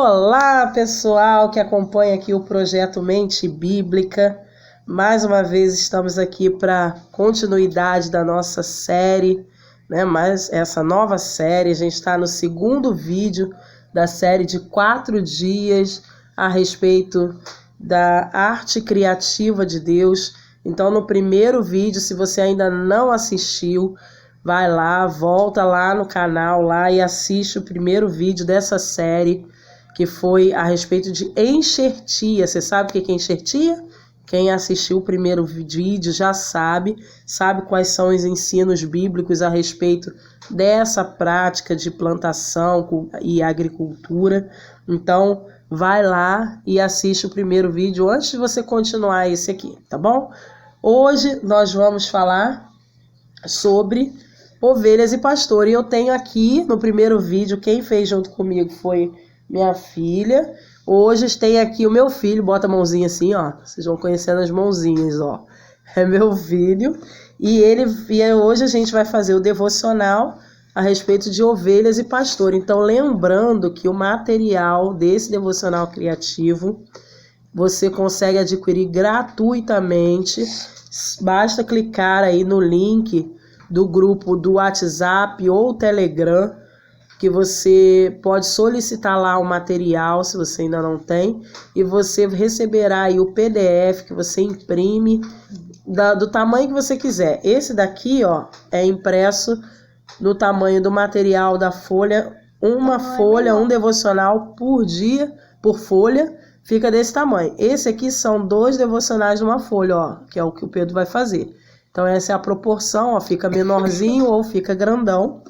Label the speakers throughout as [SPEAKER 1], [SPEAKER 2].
[SPEAKER 1] Olá, pessoal que acompanha aqui o projeto Mente Bíblica. Mais uma vez estamos aqui para continuidade da nossa série, né? Mas essa nova série, a gente está no segundo vídeo da série de 4 dias a respeito da arte criativa de Deus. Então, no primeiro vídeo, se você ainda não assistiu, vai lá, volta lá no canal lá e assiste o primeiro vídeo dessa série, que foi a respeito de enxertia. Você sabe o que é enxertia? Quem assistiu o primeiro vídeo já sabe quais são os ensinos bíblicos a respeito dessa prática de plantação e agricultura. Então, vai lá e assiste o primeiro vídeo antes de você continuar esse aqui, tá bom? Hoje nós vamos falar sobre ovelhas e pastor. E eu tenho aqui no primeiro vídeo, quem fez junto comigo foi minha filha. Hoje tem aqui o meu filho, bota a mãozinha assim, ó. Vocês vão conhecendo as mãozinhas, ó. É meu filho. E hoje a gente vai fazer o devocional a respeito de ovelhas e pastor. Então, lembrando que o material desse devocional criativo você consegue adquirir gratuitamente. Basta clicar aí no link do grupo do WhatsApp ou Telegram, que você pode solicitar lá o material, se você ainda não tem, e você receberá aí o PDF que você imprime do tamanho que você quiser. Esse daqui, ó, é impresso no tamanho do material da folha, um devocional por dia, por folha, fica desse tamanho. Esse aqui são 2 devocionais numa folha, ó, que é o que o Pedro vai fazer. Então essa é a proporção, ó, fica menorzinho ou fica grandão.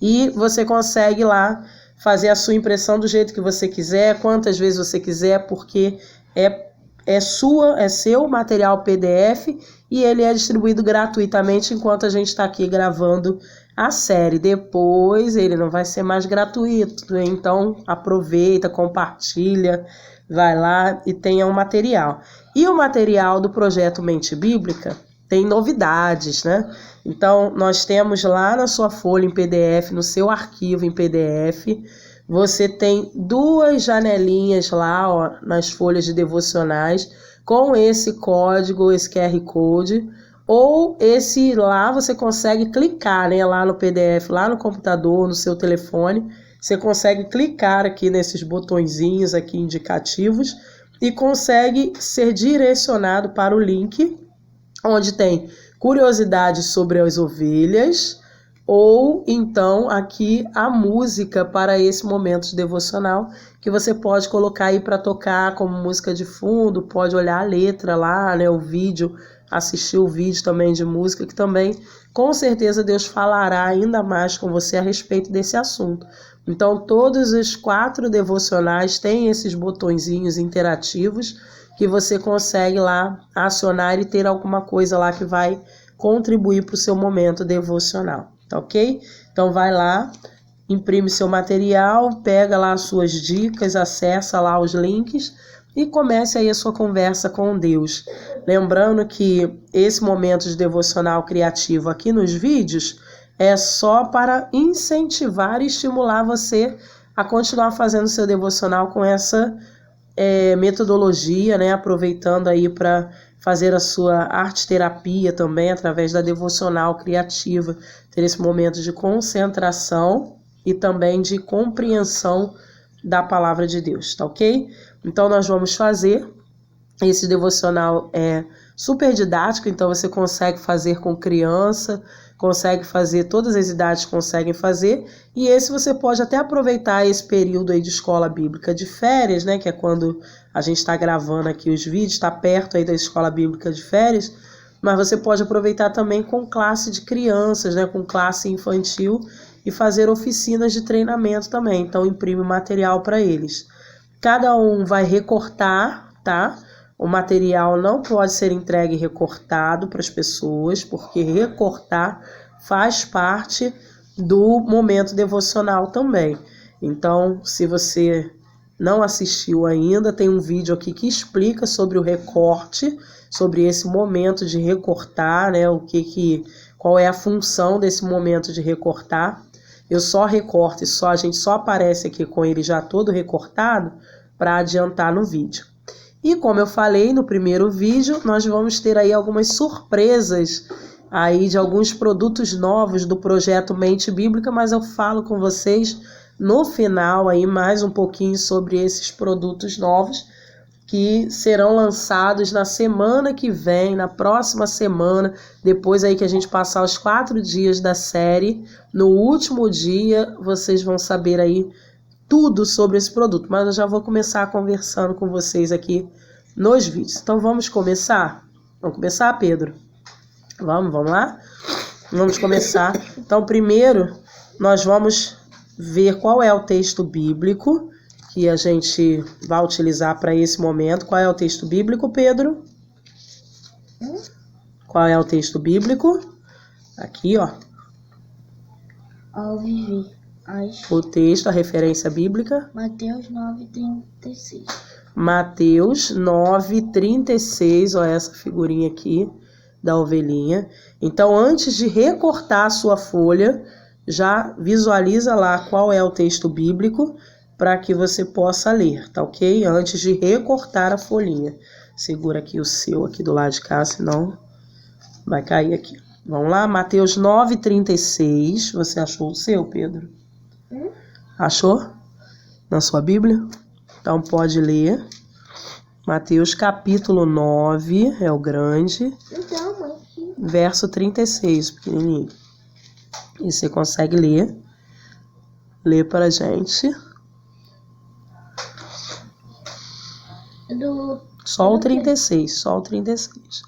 [SPEAKER 1] E você consegue lá fazer a sua impressão do jeito que você quiser, quantas vezes você quiser, porque é seu material PDF e ele é distribuído gratuitamente enquanto a gente está aqui gravando a série. Depois ele não vai ser mais gratuito, então aproveita, compartilha, vai lá e tenha um material. E o material do projeto Mente Bíblica tem novidades, né? Então, nós temos lá na sua folha em PDF, no seu arquivo em PDF, você tem 2 janelinhas lá, ó, nas folhas de devocionais, com esse código, esse QR Code, ou esse lá você consegue clicar, né, lá no PDF, lá no computador, no seu telefone, você consegue clicar aqui nesses botõezinhos aqui indicativos e consegue ser direcionado para o link onde tem curiosidades sobre as ovelhas, ou então aqui a música para esse momento de devocional, que você pode colocar aí para tocar como música de fundo, pode olhar a letra lá, né, o vídeo, assistir o vídeo também de música, que também com certeza Deus falará ainda mais com você a respeito desse assunto. Então todos os 4 devocionais têm esses botõezinhos interativos que você consegue lá acionar e ter alguma coisa lá que vai contribuir para o seu momento devocional, tá ok? Então vai lá, imprime seu material, pega lá as suas dicas, acessa lá os links e comece aí a sua conversa com Deus. Lembrando que esse momento de devocional criativo aqui nos vídeos é só para incentivar e estimular você a continuar fazendo seu devocional com essa metodologia, né? Aproveitando aí para fazer a sua arte terapia também através da devocional criativa, ter esse momento de concentração e também de compreensão da palavra de Deus, tá ok? Então nós vamos fazer esse devocional super didático, então você consegue fazer com criança, consegue fazer, todas as idades conseguem fazer, e esse você pode até aproveitar esse período aí de escola bíblica de férias, né, que é quando a gente está gravando aqui os vídeos, está perto aí da escola bíblica de férias, mas você pode aproveitar também com classe de crianças, né, com classe infantil, e fazer oficinas de treinamento também, então imprime material para eles. Cada um vai recortar, tá? O material não pode ser entregue recortado para as pessoas, porque recortar faz parte do momento devocional também. Então, se você não assistiu ainda, tem um vídeo aqui que explica sobre o recorte, sobre esse momento de recortar, né? Qual é a função desse momento de recortar. eu só recorto e a gente só aparece aqui com ele já todo recortado para adiantar no vídeo. E como eu falei no primeiro vídeo, nós vamos ter aí algumas surpresas aí de alguns produtos novos do projeto Mente Bíblica, mas eu falo com vocês no final aí mais um pouquinho sobre esses produtos novos que serão lançados na semana que vem, na próxima semana, depois aí que a gente passar os 4 dias da série. No último dia, vocês vão saber aí tudo sobre esse produto, mas eu já vou começar conversando com vocês aqui nos vídeos. Então vamos começar? Vamos começar, Pedro? Vamos lá? Vamos começar. Então primeiro nós vamos ver qual é o texto bíblico que a gente vai utilizar para esse momento. Qual é o texto bíblico, Pedro? Qual é o texto bíblico? Aqui, ó.
[SPEAKER 2] Ao viver.
[SPEAKER 1] O texto, a referência bíblica.
[SPEAKER 2] Mateus 9:36.
[SPEAKER 1] Mateus 9:36, ó, essa figurinha aqui da ovelhinha. Então, antes de recortar a sua folha, já visualiza lá qual é o texto bíblico para que você possa ler, tá ok? Antes de recortar a folhinha. Segura aqui o seu aqui do lado de cá, senão vai cair aqui. Vamos lá, Mateus 9:36. Você achou o seu, Pedro? Achou? Na sua Bíblia? Então pode ler. Mateus capítulo 9, é o grande.
[SPEAKER 2] Então, mãe.
[SPEAKER 1] Verso 36, pequenininho. E você consegue ler? Lê pra gente. Só o 36, só o 36.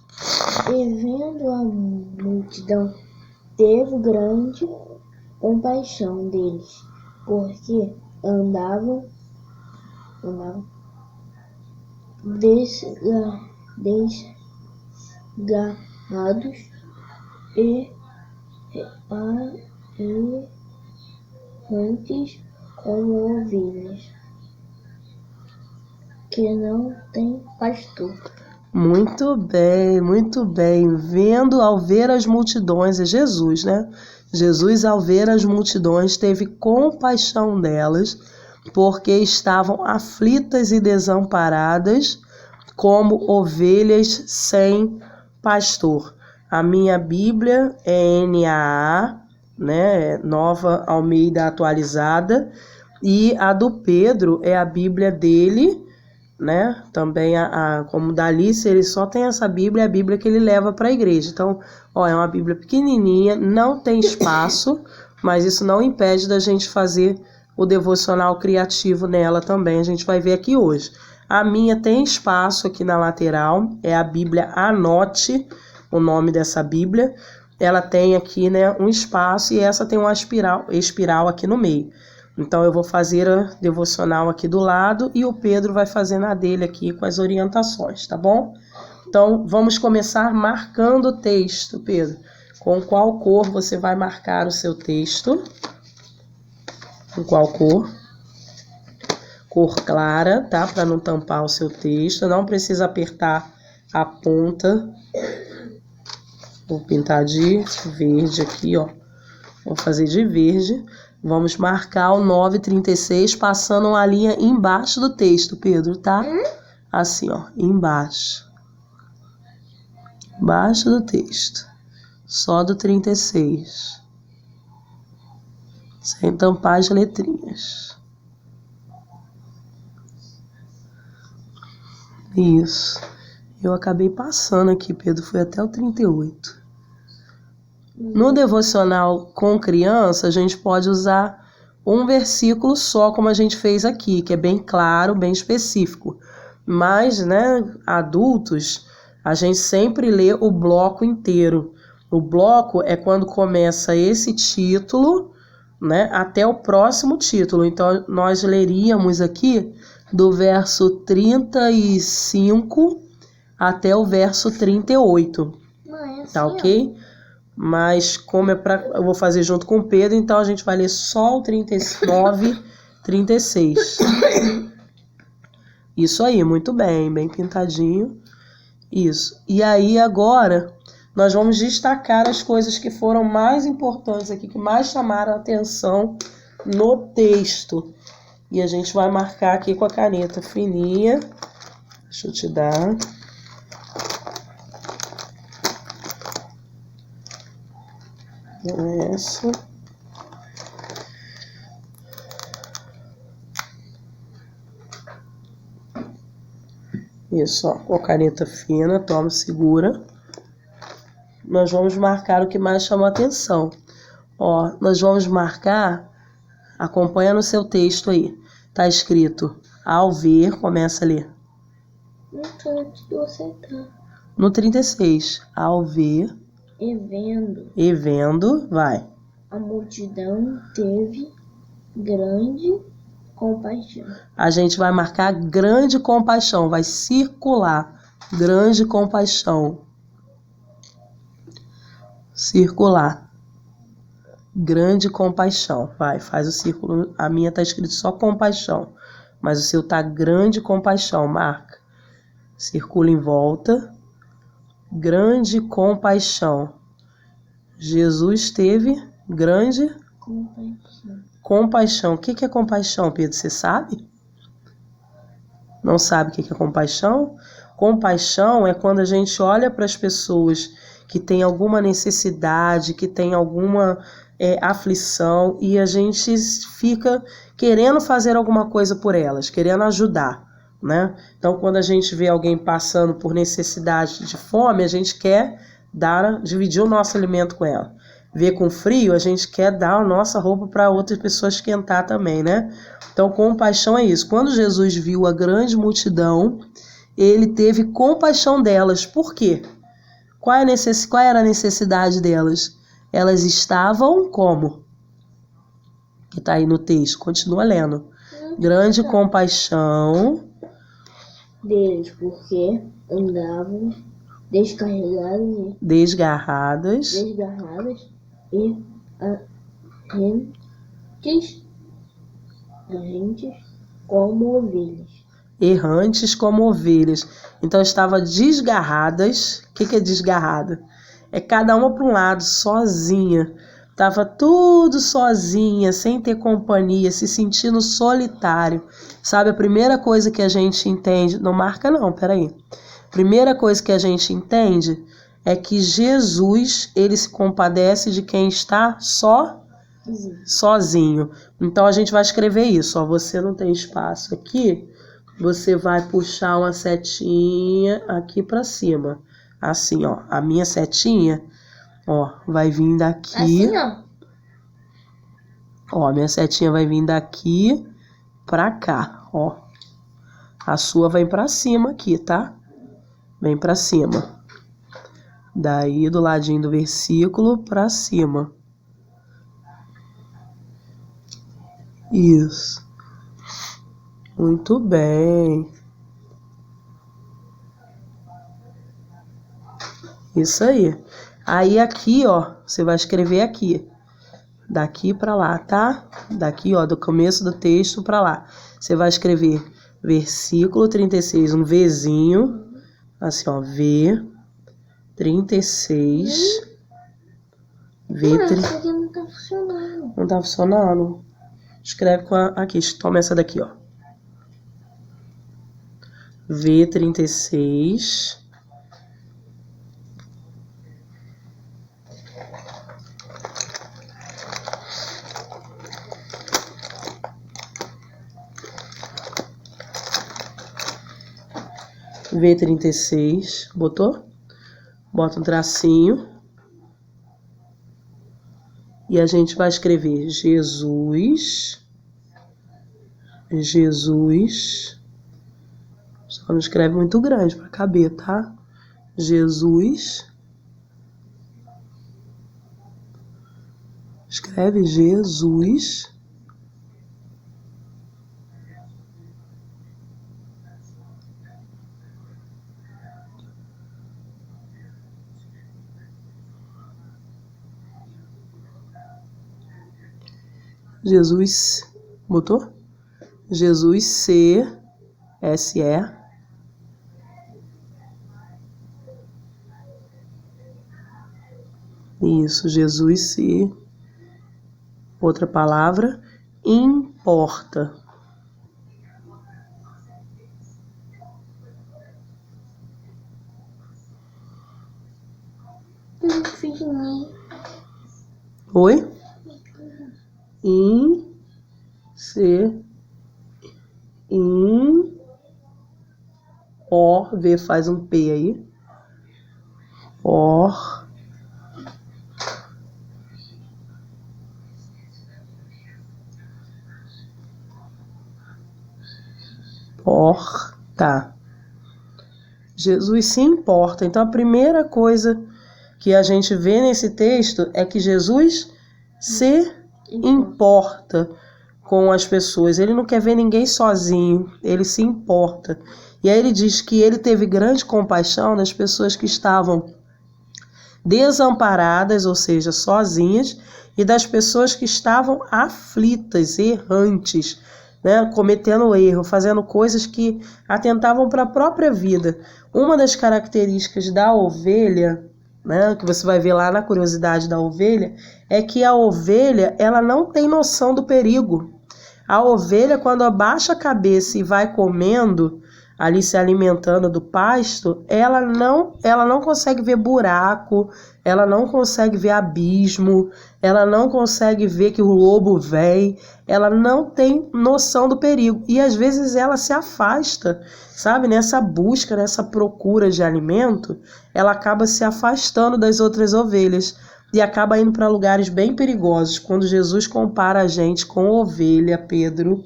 [SPEAKER 2] E vendo a multidão, teve grande compaixão deles, porque andavam desgarrados e errantes como ovelhas que não tem pastor.
[SPEAKER 1] Muito bem, muito bem. Ao ver as multidões, é Jesus, né? Jesus, ao ver as multidões, teve compaixão delas, porque estavam aflitas e desamparadas, como ovelhas sem pastor. A minha Bíblia é NAA, né? Nova Almeida Atualizada, e a do Pedro é a Bíblia dele, né? Também como da Alice, ele só tem essa Bíblia, é a Bíblia que ele leva para a igreja. Então, ó, é uma Bíblia pequenininha, não tem espaço, mas isso não impede da gente fazer o devocional criativo nela também. A gente vai ver aqui hoje. A minha tem espaço aqui na lateral, é a Bíblia Anote, o nome dessa Bíblia. Ela tem aqui, né, um espaço e essa tem uma espiral aqui no meio. Então eu vou fazer a devocional aqui do lado e o Pedro vai fazer na dele aqui com as orientações, tá bom? Então vamos começar marcando o texto, Pedro. Com qual cor você vai marcar o seu texto? Com qual cor? Cor clara, tá? Para não tampar o seu texto. Não precisa apertar a ponta. Vou pintar de verde aqui, ó. Vou fazer de verde. Vamos marcar o 9:36 passando uma linha embaixo do texto, Pedro, tá? Assim, ó, embaixo. Embaixo do texto. Só do 36. Sem tampar as letrinhas. Isso. Eu acabei passando aqui, Pedro, foi até o 38. No devocional com criança, a gente pode usar um versículo só, como a gente fez aqui, que é bem claro, bem específico. Mas, né, adultos, a gente sempre lê o bloco inteiro. O bloco é quando começa esse título, né, até o próximo título. Então, nós leríamos aqui do verso 35 até o verso 38. Tá ok? Mas como eu vou fazer junto com o Pedro, então a gente vai ler só o 39, 36. Isso aí, muito bem, bem pintadinho. Isso. E aí agora nós vamos destacar as coisas que foram mais importantes aqui, que mais chamaram a atenção no texto. E a gente vai marcar aqui com a caneta fininha. Deixa eu te dar. Essa. Isso, ó, com a caneta fina, toma, segura. Nós vamos marcar o que mais chamou a atenção. Ó, nós vamos marcar, acompanha no seu texto aí. Tá escrito, ao ver, começa a ler. No 36, ao ver.
[SPEAKER 2] E
[SPEAKER 1] vendo, vai.
[SPEAKER 2] A multidão teve grande compaixão.
[SPEAKER 1] A gente vai marcar grande compaixão, vai circular. Grande compaixão. Circular. Grande compaixão. Vai, faz o círculo. A minha tá escrito só compaixão, mas o seu tá grande compaixão. Marca. Circula em volta. Grande compaixão. Jesus teve grande compaixão. O que é compaixão, Pedro? Você sabe? Não sabe o que é compaixão? Compaixão é quando a gente olha para as pessoas que têm alguma necessidade, que têm alguma aflição, e a gente fica querendo fazer alguma coisa por elas, querendo ajudar, né? Então, quando a gente vê alguém passando por necessidade de fome, a gente quer dividir o nosso alimento com ela. Vê com frio, a gente quer dar a nossa roupa para outras pessoas esquentar também, né? Então, compaixão é isso. Quando Jesus viu a grande multidão, ele teve compaixão delas. Por quê? Qual era a necessidade delas? Elas estavam como? Que está aí no texto. Continua lendo. Grande compaixão
[SPEAKER 2] deles, porque andavam
[SPEAKER 1] desgarradas
[SPEAKER 2] e errantes como ovelhas.
[SPEAKER 1] Errantes como ovelhas. Então estava desgarradas. O que é desgarrada? É cada uma para um lado, sozinha. Estava tudo sozinha, sem ter companhia, se sentindo solitário. Sabe, a primeira coisa que a gente entende... Não marca não, peraí. Primeira coisa que a gente entende é que Jesus, ele se compadece de quem está sozinho. Então a gente vai escrever isso, ó. Você não tem espaço aqui, você vai puxar uma setinha aqui para cima. Assim, ó. A minha setinha, ó, vai vir daqui.
[SPEAKER 2] Assim, ó.
[SPEAKER 1] Ó, a minha setinha vai vir daqui para cá, ó. A sua vai para cima aqui, tá? Vem para cima. Daí do ladinho do versículo para cima. Isso. Muito bem. Isso aí. Aí aqui, ó, você vai escrever aqui. Daqui para lá, tá? Daqui, ó, do começo do texto para lá. Você vai escrever versículo 36, um Vzinho. Assim, ó, V 36.
[SPEAKER 2] Isso aqui não tá funcionando.
[SPEAKER 1] Não tá funcionando. Escreve com aqui, toma essa daqui, ó. V36. V36, botou? Bota um tracinho. E a gente vai escrever Jesus. Só não escreve muito grande para caber, tá? Jesus. Escreve Jesus. Jesus, botou? Jesus C-S-E. Isso, Jesus se... Outra palavra, importa.
[SPEAKER 2] Não fiz não.
[SPEAKER 1] Oi? V faz um P aí. Porta. Jesus se importa. Então a primeira coisa que a gente vê nesse texto é que Jesus se importa com as pessoas. Ele não quer ver ninguém sozinho, ele se importa. E aí ele diz que ele teve grande compaixão das pessoas que estavam desamparadas, ou seja, sozinhas, e das pessoas que estavam aflitas, errantes, né, cometendo erro, fazendo coisas que atentavam para a própria vida. Uma das características da ovelha, né, que você vai ver lá na curiosidade da ovelha, é que a ovelha ela não tem noção do perigo. A ovelha, quando abaixa a cabeça e vai comendo, ali se alimentando do pasto, ela não consegue ver buraco, ela não consegue ver abismo, ela não consegue ver que o lobo vem, ela não tem noção do perigo. E às vezes ela se afasta, sabe? Nessa busca, nessa procura de alimento, ela acaba se afastando das outras ovelhas e acaba indo para lugares bem perigosos. Quando Jesus compara a gente com ovelha, Pedro,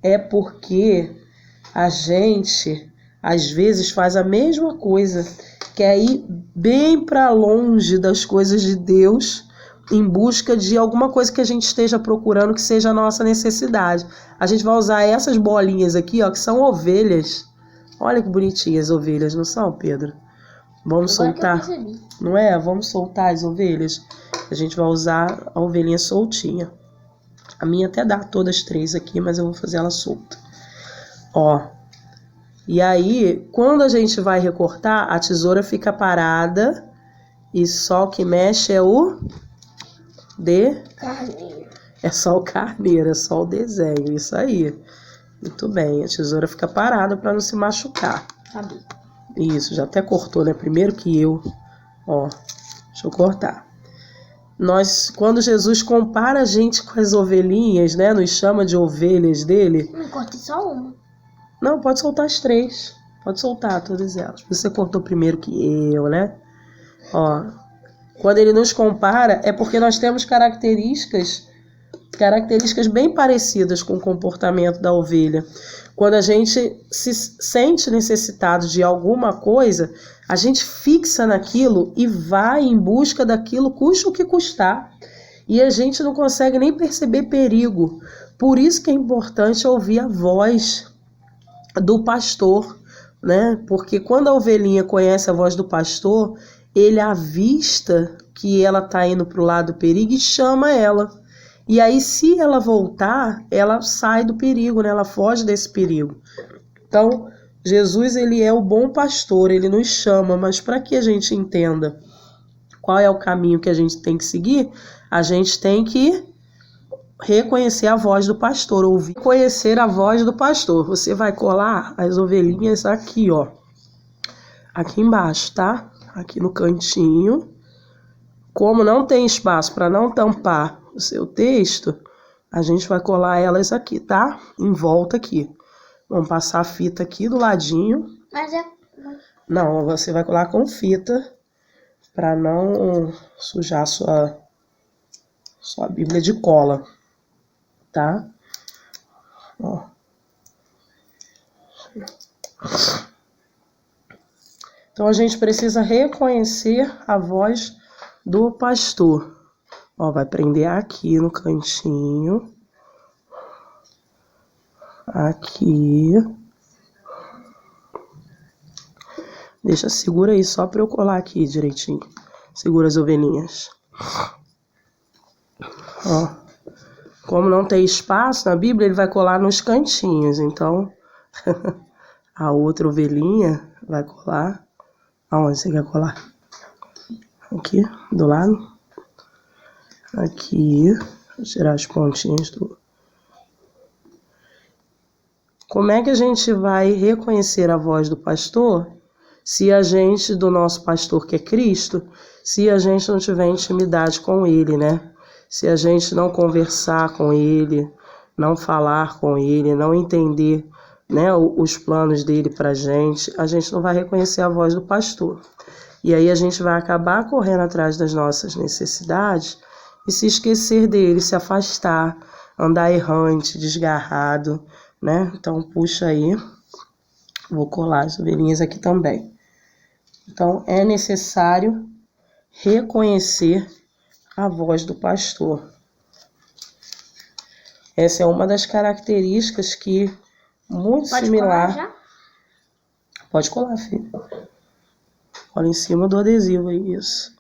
[SPEAKER 1] é porque a gente, às vezes, faz a mesma coisa, que é ir bem para longe das coisas de Deus, em busca de alguma coisa que a gente esteja procurando, que seja a nossa necessidade. A gente vai usar essas bolinhas aqui, ó, que são ovelhas. Olha que bonitinhas as ovelhas, não são, Pedro? Vamos soltar, não é? Vamos soltar as ovelhas. A gente vai usar a ovelhinha soltinha. A minha até dá todas três aqui, mas eu vou fazer ela solta. Ó, e aí, quando a gente vai recortar, a tesoura fica parada e só o que mexe é o
[SPEAKER 2] Carneiro.
[SPEAKER 1] É só o carneiro, é só o desenho, isso aí. Muito bem, a tesoura fica parada para não se machucar.
[SPEAKER 2] Sabe?
[SPEAKER 1] Isso, já até cortou, né? Primeiro que eu. Ó, deixa eu cortar. Quando Jesus compara a gente com as ovelhinhas, né? Nos chama de ovelhas dele.
[SPEAKER 2] Não cortei só uma.
[SPEAKER 1] Não, pode soltar as três. Pode soltar todas elas. Você cortou primeiro que eu, né? Ó, quando ele nos compara, é porque nós temos características bem parecidas com o comportamento da ovelha. Quando a gente se sente necessitado de alguma coisa, a gente fixa naquilo e vai em busca daquilo, custa o que custar. E a gente não consegue nem perceber perigo. Por isso que é importante ouvir a voz do pastor, né? Porque quando a ovelhinha conhece a voz do pastor, ele avista que ela está indo para o lado do perigo e chama ela. E aí, se ela voltar, ela sai do perigo, né? Ela foge desse perigo. Então, Jesus, ele é o bom pastor, ele nos chama, mas para que a gente entenda qual é o caminho que a gente tem que seguir, a gente tem que reconhecer a voz do pastor, ouvir, conhecer a voz do pastor. Você vai colar as ovelhinhas aqui, ó. Aqui embaixo, tá? Aqui no cantinho. Como não tem espaço para não tampar o seu texto, a gente vai colar elas aqui, tá? Em volta aqui. Vamos passar a fita aqui do ladinho.
[SPEAKER 2] Mas é...
[SPEAKER 1] Não, você vai colar com fita para não sujar sua Bíblia de cola, tá? Ó. Então a gente precisa reconhecer a voz do pastor. Ó, vai prender aqui no cantinho. Aqui. Segura aí só para eu colar aqui direitinho. Segura as ovelhinhas. Ó. Como não tem espaço na Bíblia, ele vai colar nos cantinhos. Então, a outra ovelhinha vai colar. Aonde você quer colar? Aqui, do lado. Aqui, vou tirar as pontinhas do... Como é que a gente vai reconhecer a voz do pastor se a gente, do nosso pastor que é Cristo, se a gente não tiver intimidade com ele, né? Se a gente não conversar com ele, não falar com ele, não entender, né, os planos dele pra gente, a gente não vai reconhecer a voz do pastor. E aí a gente vai acabar correndo atrás das nossas necessidades e se esquecer dele, se afastar, andar errante, desgarrado, né? Então puxa aí, vou colar as ovelhinhas aqui também. Então é necessário reconhecer a voz do pastor. Essa é uma das características que muito
[SPEAKER 2] Pode
[SPEAKER 1] similar.
[SPEAKER 2] colar já?
[SPEAKER 1] Pode colar, filho. Cola em cima do adesivo aí, isso.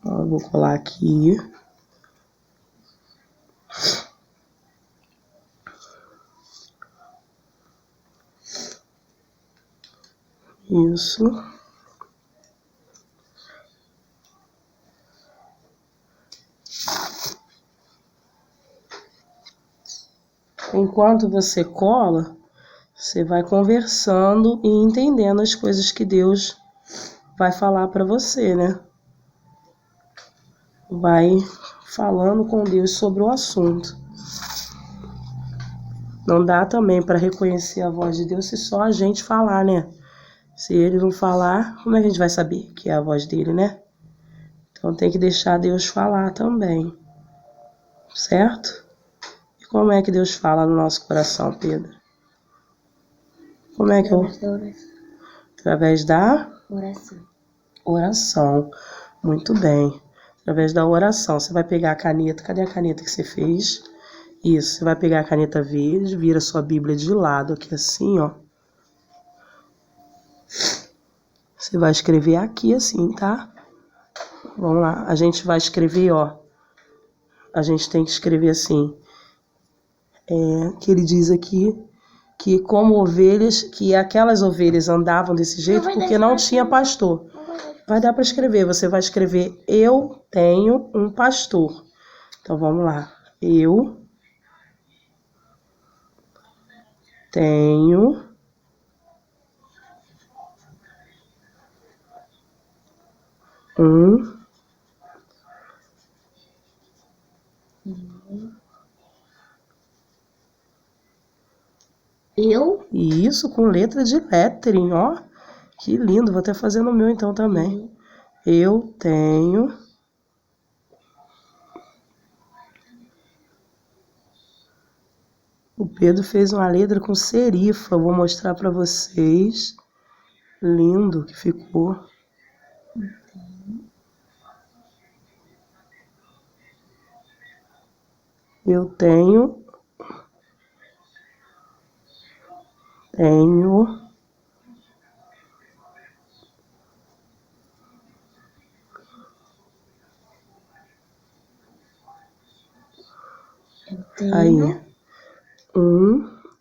[SPEAKER 1] Ó, eu vou colar aqui. Isso. Enquanto você cola, você vai conversando e entendendo as coisas que Deus vai falar para você, né? Vai falando com Deus sobre o assunto. Não dá também para reconhecer a voz de Deus se só a gente falar, né? Se ele não falar, como é que a gente vai saber que é a voz dele, né? Então tem que deixar Deus falar também, certo? E como é que Deus fala no nosso coração, Pedro? Como é que eu... Através da oração. Muito bem. Através da oração. Você vai pegar a caneta. Cadê a caneta que você fez? Isso. Você vai pegar a caneta verde, vira sua Bíblia de lado aqui assim, ó. Você vai escrever aqui assim, tá? Vamos lá. A gente vai escrever, ó. A gente tem que escrever assim. Que ele diz aqui que como ovelhas, que aquelas ovelhas andavam desse jeito porque não tinha pastor. Vai dar para escrever. Você vai escrever: eu tenho um pastor. Então vamos lá. Eu tenho um E isso com letra de lettering, ó. Que lindo. Vou até fazer no meu então também. Eu tenho O Pedro fez uma letra com serifa. Vou mostrar para vocês. Lindo que ficou. Eu tenho aí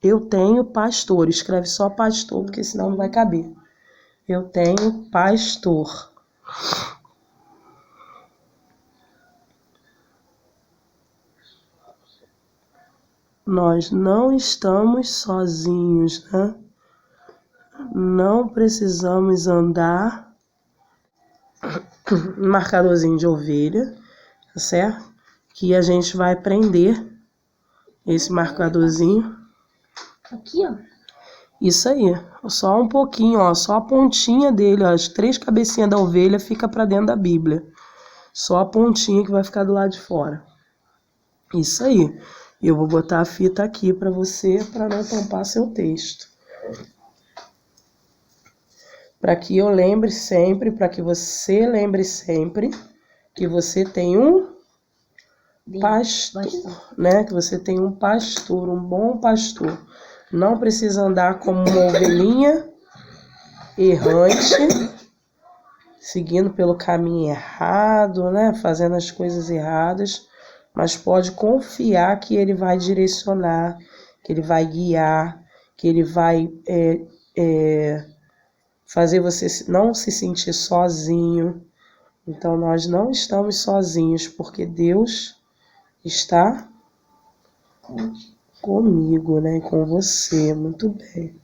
[SPEAKER 1] eu tenho pastor. Escreve só pastor, porque senão não vai caber. Eu tenho pastor. Nós não estamos sozinhos, né? Não precisamos andar um marcadorzinho de ovelha, tá certo? Que a gente vai prender esse marcadorzinho.
[SPEAKER 2] Aqui, ó.
[SPEAKER 1] Isso aí, só um pouquinho, ó, só a pontinha dele, ó, as 3 cabecinhas da ovelha fica para dentro da Bíblia. Só a pontinha que vai ficar do lado de fora. Isso aí. E eu vou botar a fita aqui para você, para não tampar seu texto. Para que eu lembre sempre, para que você lembre sempre que você tem um pastor, né? Que você tem um pastor, um bom pastor. Não precisa andar como uma ovelhinha errante, seguindo pelo caminho errado, né? Fazendo as coisas erradas, mas pode confiar que ele vai direcionar, que ele vai guiar, que ele vai fazer você não se sentir sozinho, Então nós não estamos sozinhos, porque Deus está comigo, né? Com você. Muito bem.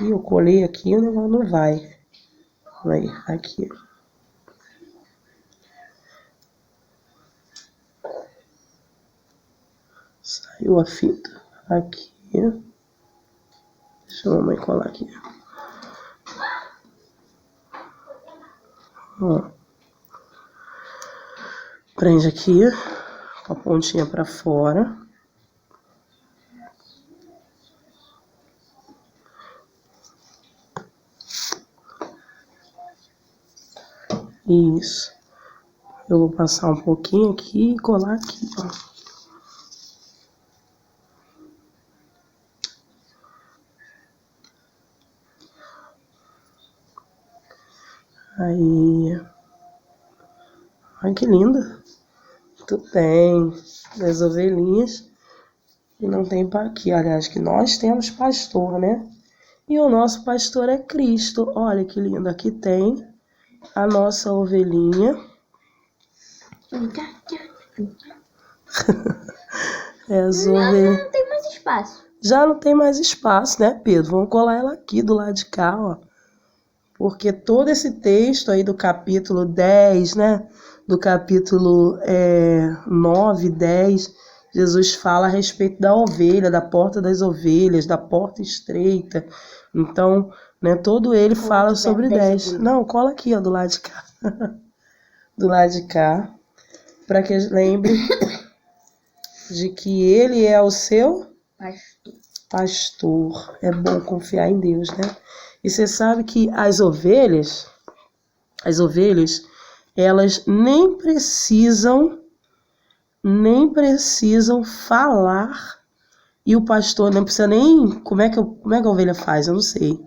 [SPEAKER 1] E eu colei aqui, o negócio não vai. Aí, aqui. Saiu a fita. Aqui. Deixa a mamãe colar aqui. Ó. Prende aqui, com a pontinha para fora. Isso. Eu vou passar um pouquinho aqui e colar aqui, ó. Aí. Ai, que linda. Tudo bem. Das ovelhinhas. E não tem para aqui. Aliás, que nós temos pastor, né? E o nosso pastor é Cristo. Olha que lindo. Aqui tem a nossa ovelhinha. As ovelhas.
[SPEAKER 2] Não tem mais espaço.
[SPEAKER 1] Já não tem mais espaço, né, Pedro? Vamos colar ela aqui do lado de cá, ó. Porque todo esse texto aí do capítulo 10, né? Do capítulo 9, 10, Jesus fala a respeito da ovelha, da porta das ovelhas, da porta estreita. Então, né, todo ele fala sobre 10. Não, cola aqui, ó, do lado de cá. Do lado de cá. Para que lembre de que ele é o seu pastor. É bom confiar em Deus, né? E você sabe que as ovelhas, elas nem precisam falar, e o pastor não precisa nem... Como é que a ovelha faz? Eu não sei.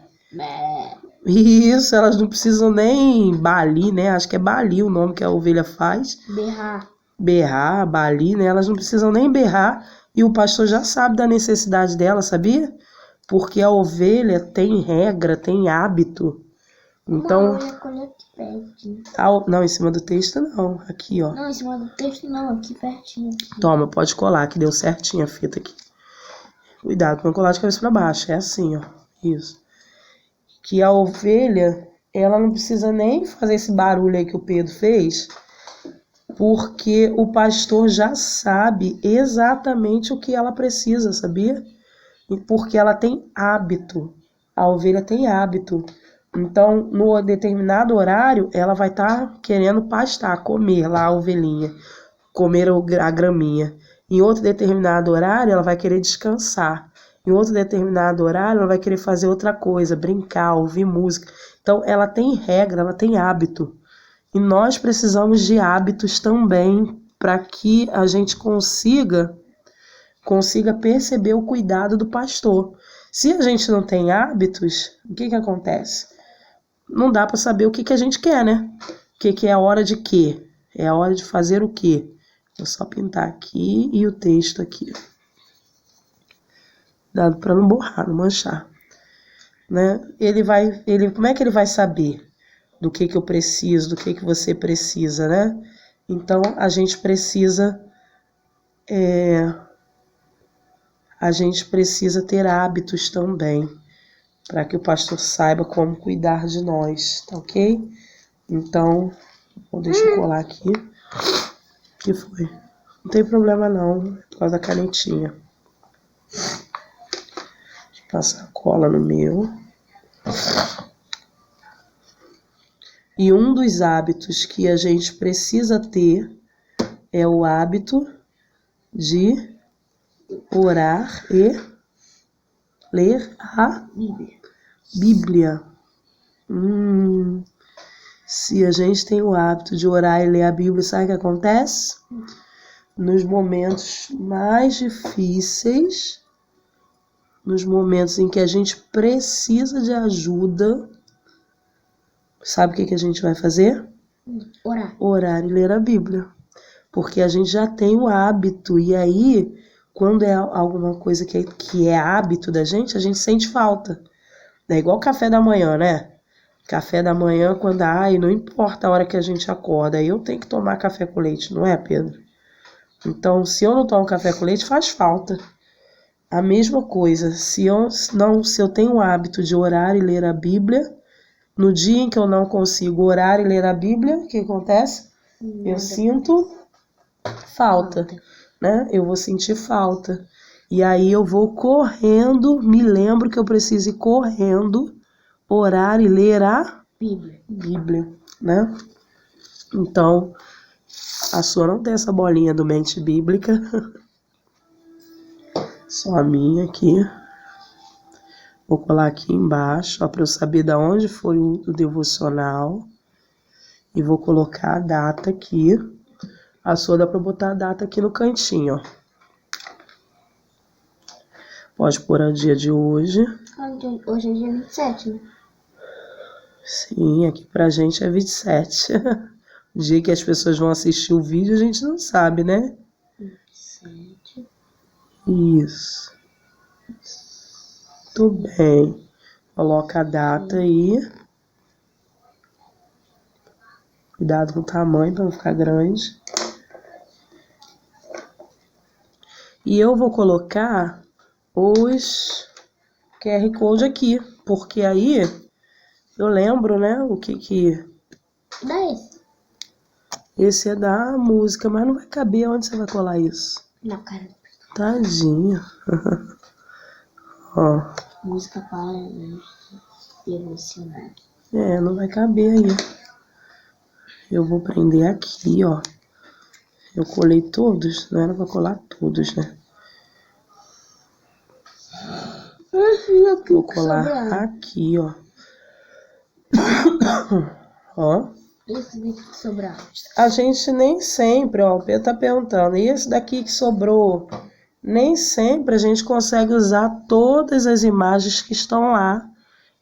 [SPEAKER 1] Isso, elas não precisam nem balir, né? Acho que é balir o nome que a ovelha faz. Berrar, balir, né? Elas não precisam nem berrar, e o pastor já sabe da necessidade dela, sabia? Porque a ovelha tem regra, tem hábito. Então, não, em cima do texto não, aqui, ó.
[SPEAKER 2] Não, em cima do texto não, aqui pertinho. Aqui.
[SPEAKER 1] Toma, pode colar, que deu certinho a fita aqui. Cuidado pra não colar de cabeça pra baixo, é assim, ó. Isso. Que a ovelha, ela não precisa nem fazer esse barulho aí que o Pedro fez, porque o pastor já sabe exatamente o que ela precisa, sabia? Porque ela tem hábito. A ovelha tem hábito. Então, no determinado horário, ela vai estar querendo pastar, comer lá a ovelhinha, comer a graminha. Em outro determinado horário, ela vai querer descansar. Em outro determinado horário, ela vai querer fazer outra coisa, brincar, ouvir música. Então, ela tem regra, ela tem hábito. E nós precisamos de hábitos também para que a gente consiga perceber o cuidado do pastor. Se a gente não tem hábitos, o que acontece? Não dá para saber o que a gente quer, né? O que é a hora de quê? É a hora de fazer o quê? Vou só pintar aqui e o texto aqui. Dado para não borrar, não manchar. Né? Como é que ele vai saber do que eu preciso, do que você precisa, né? Então, a gente precisa ter hábitos também, para que o pastor saiba como cuidar de nós, tá ok? Então, deixa eu colar aqui. O que foi? Não tem problema não, por causa da canetinha. Deixa eu passar a cola no meu. E um dos hábitos que a gente precisa ter é o hábito de orar e ler a Bíblia. Se a gente tem o hábito de orar e ler a Bíblia, sabe o que acontece? Nos momentos mais difíceis, nos momentos em que a gente precisa de ajuda, sabe o que a gente vai fazer? Orar e ler a Bíblia. Porque a gente já tem o hábito, e aí, quando é alguma coisa que é hábito da gente, a gente sente falta. É igual o café da manhã, né? Café da manhã, quando não importa a hora que a gente acorda, eu tenho que tomar café com leite, não é, Pedro? Então, se eu não tomo café com leite, faz falta. A mesma coisa, se eu tenho o hábito de orar e ler a Bíblia, no dia em que eu não consigo orar e ler a Bíblia, o que acontece? Eu sinto falta, né? Eu vou sentir falta. E aí eu vou correndo, me lembro que eu preciso ir correndo, orar e ler a Bíblia, né? Então, a sua não tem essa bolinha do mente bíblica, só a minha aqui. Vou colar aqui embaixo, para eu saber de onde foi o devocional. E vou colocar a data aqui. A sua dá para botar a data aqui no cantinho, ó. Pode pôr o dia de hoje.
[SPEAKER 2] Hoje é dia 27, né?
[SPEAKER 1] Sim, aqui pra gente é 27. O dia que as pessoas vão assistir o vídeo, a gente não sabe, né?
[SPEAKER 2] 27.
[SPEAKER 1] Isso. Muito bem. Coloca a data aí. Cuidado com o tamanho para não ficar grande. E eu vou colocar os QR Code aqui, porque aí eu lembro, né, o que...
[SPEAKER 2] Dá esse.
[SPEAKER 1] Esse é da música, mas não vai caber. Onde você vai colar isso?
[SPEAKER 2] Na cara.
[SPEAKER 1] Tadinha. Ó.
[SPEAKER 2] Música para devocional.
[SPEAKER 1] Não vai caber aí. Eu vou prender aqui, ó. Eu colei todos, não era pra colar todos, né? Vou colar aqui, ó. Ó.
[SPEAKER 2] Esse daqui que sobrar.
[SPEAKER 1] A gente nem sempre, ó, o Pedro tá perguntando, e esse daqui que sobrou? Nem sempre a gente consegue usar todas as imagens que estão lá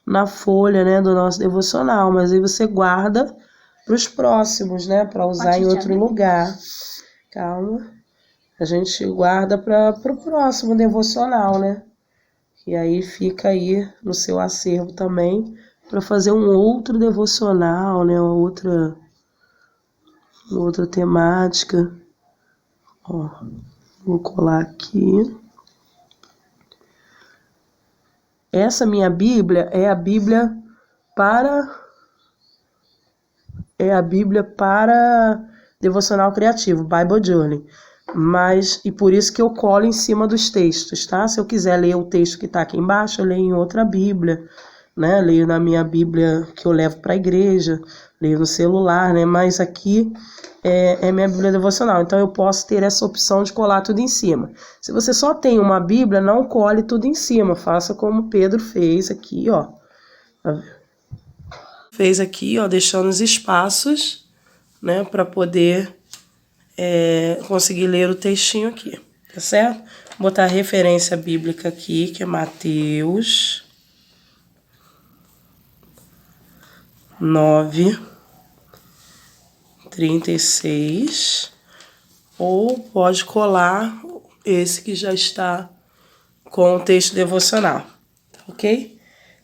[SPEAKER 1] na folha, né, do nosso devocional, mas aí você guarda para os próximos, né, para usar em outro lugar. Calma. A gente guarda para o próximo devocional, né? E aí fica aí no seu acervo também para fazer um outro devocional, né, outra temática. Ó, vou colar aqui. Essa minha Bíblia é a Bíblia para devocional criativo, Bible Journey. E por isso que eu colo em cima dos textos, tá? Se eu quiser ler o texto que está aqui embaixo, eu leio em outra Bíblia, né? Leio na minha Bíblia que eu levo para a igreja, leio no celular, né? Mas aqui é minha Bíblia devocional, então eu posso ter essa opção de colar tudo em cima. Se você só tem uma Bíblia, não cole tudo em cima, faça como Pedro fez aqui, ó. Fez aqui, ó, deixando os espaços, né, para poder conseguir ler o textinho aqui, tá certo? Vou botar a referência bíblica aqui, que é Mateus 9:36, ou pode colar esse que já está com o texto devocional, ok?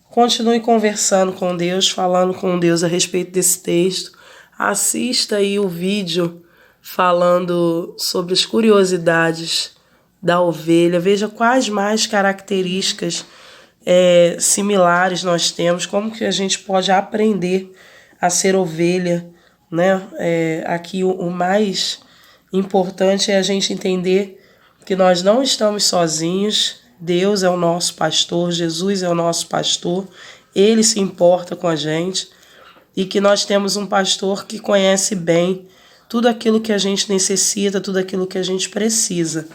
[SPEAKER 1] Continue conversando com Deus, falando com Deus a respeito desse texto. Assista aí o vídeo falando sobre as curiosidades da ovelha. Veja quais mais características similares nós temos, como que a gente pode aprender a ser ovelha, né? Aqui o mais importante é a gente entender que nós não estamos sozinhos. Deus é o nosso pastor, Jesus é o nosso pastor, Ele se importa com a gente e que nós temos um pastor que conhece bem tudo aquilo que a gente necessita, tudo aquilo que a gente precisa.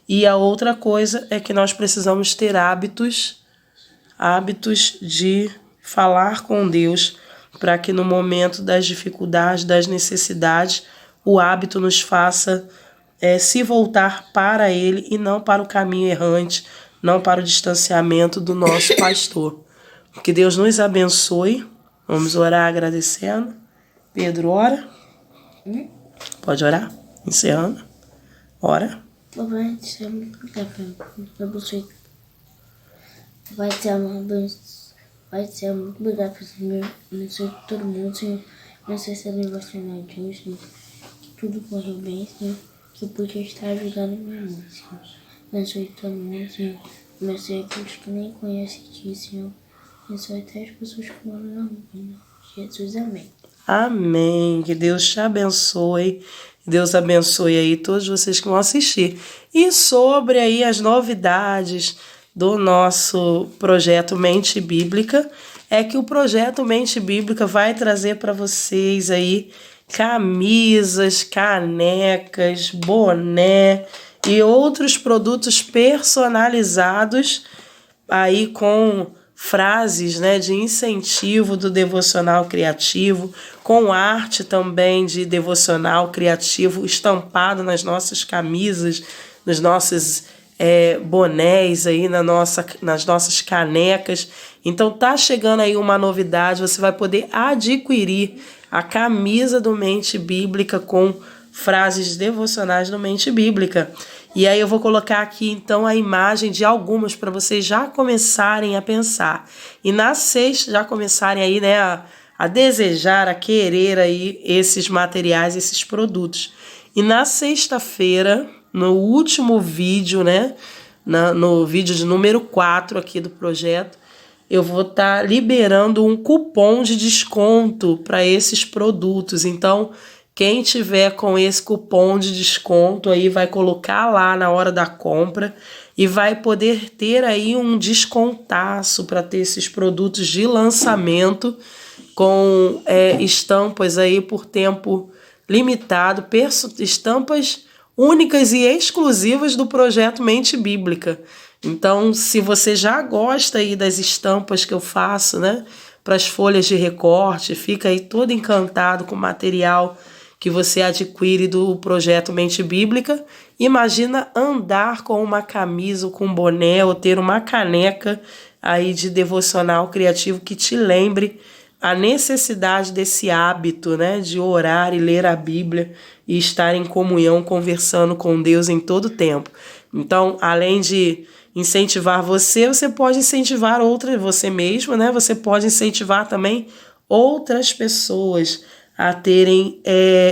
[SPEAKER 1] E a outra coisa é que nós precisamos ter hábitos de falar com Deus, para que no momento das dificuldades, das necessidades, o hábito nos faça se voltar para Ele e não para o caminho errante, não para o distanciamento do nosso pastor. Que Deus nos abençoe. Vamos orar agradecendo. Pedro, ora. Pode orar? Encerrando. Ora.
[SPEAKER 2] Papai, te amo. Papai, te amo. Pai do céu, muito obrigado por Senhor. Abençoe todo mundo, Senhor. Abençoe essa aniversário de hoje, Senhor. Que tudo corra bem, Senhor. Que eu pude estar ajudando minha mãe, Senhor. Abençoe todo mundo, Senhor. Abençoe aqueles que nem conhecem Ti, Senhor. Abençoe até as pessoas que moram na rua. Jesus, amém.
[SPEAKER 1] Amém. Que Deus te abençoe. Deus abençoe aí todos vocês que vão assistir. E sobre aí as novidades do nosso projeto Mente Bíblica, é que o projeto Mente Bíblica vai trazer para vocês aí camisas, canecas, boné e outros produtos personalizados aí com frases, né, de incentivo do devocional criativo, com arte também de devocional criativo estampado nas nossas camisas, nos nossos bonés aí, nas nossas canecas. Então tá chegando aí uma novidade, você vai poder adquirir a camisa do Mente Bíblica com frases devocionais do Mente Bíblica. E aí eu vou colocar aqui então a imagem de algumas para vocês já começarem a pensar. E na sexta já começarem aí, né, a desejar, a querer aí esses materiais, esses produtos. E na sexta-feira, no último vídeo, né, no vídeo de número 4 aqui do projeto, eu vou estar liberando um cupom de desconto para esses produtos. Então, quem tiver com esse cupom de desconto aí vai colocar lá na hora da compra e vai poder ter aí um descontaço para ter esses produtos de lançamento com estampas aí por tempo limitado, estampas únicas e exclusivas do projeto Mente Bíblica. Então, se você já gosta aí das estampas que eu faço, né, para as folhas de recorte, fica aí todo encantado com o material que você adquire do projeto Mente Bíblica, imagina andar com uma camisa ou com um boné ou ter uma caneca aí de devocional criativo que te lembre a necessidade desse hábito, né, de orar e ler a Bíblia e estar em comunhão, conversando com Deus em todo tempo. Então, além de incentivar você, você pode incentivar você mesmo, né? Você pode incentivar também outras pessoas a terem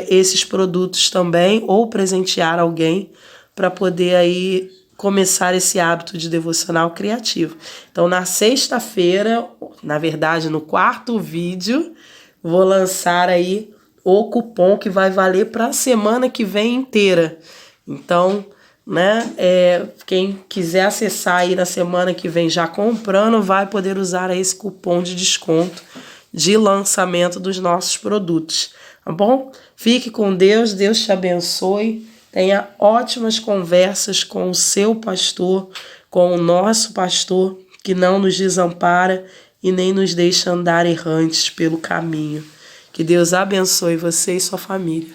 [SPEAKER 1] esses produtos também, ou presentear alguém para poder aí começar esse hábito de devocional criativo. Então, na sexta-feira, na verdade, no 4º vídeo, vou lançar aí o cupom que vai valer para a semana que vem inteira. Então, né, quem quiser acessar aí na semana que vem já comprando, vai poder usar esse cupom de desconto de lançamento dos nossos produtos, tá bom? Fique com Deus, Deus te abençoe, tenha ótimas conversas com o seu pastor, com o nosso pastor, que não nos desampara e nem nos deixa andar errantes pelo caminho. Que Deus abençoe você e sua família.